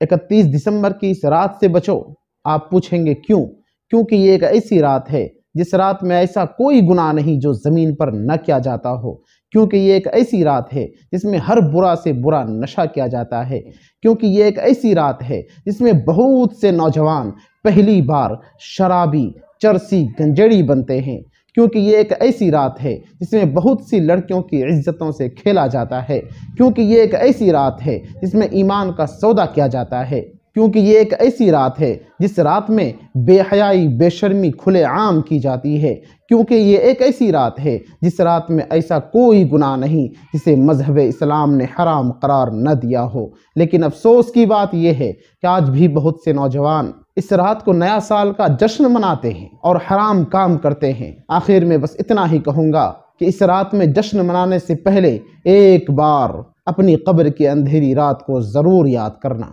31 दिसंबर की इस रात से बचो। आप पूछेंगे क्यों? क्योंकि ये एक ऐसी रात है जिस रात में ऐसा कोई गुनाह नहीं जो ज़मीन पर न किया जाता हो। क्योंकि ये एक ऐसी रात है जिसमें हर बुरा से बुरा नशा किया जाता है। क्योंकि ये एक ऐसी रात है जिसमें बहुत से नौजवान पहली बार शराबी, चरसी, गंजेड़ी बनते हैं। क्योंकि ये एक ऐसी रात है जिसमें बहुत सी लड़कियों की इज्जतों से खेला जाता है। क्योंकि ये एक ऐसी रात है जिसमें ईमान का सौदा किया जाता है। क्योंकि ये एक ऐसी रात है जिस रात में बेहयाई, बेशर्मी खुले आम की जाती है। क्योंकि ये एक ऐसी रात है जिस रात में ऐसा कोई गुनाह नहीं जिसे मज़हब इस्लाम ने हराम करार न दिया हो। लेकिन अफसोस की बात यह है कि आज भी बहुत से नौजवान इस रात को नया साल का जश्न मनाते हैं और हराम काम करते हैं। आखिर में बस इतना ही कहूँगा कि इस रात में जश्न मनाने से पहले एक बार अपनी कब्र की अंधेरी रात को ज़रूर याद करना।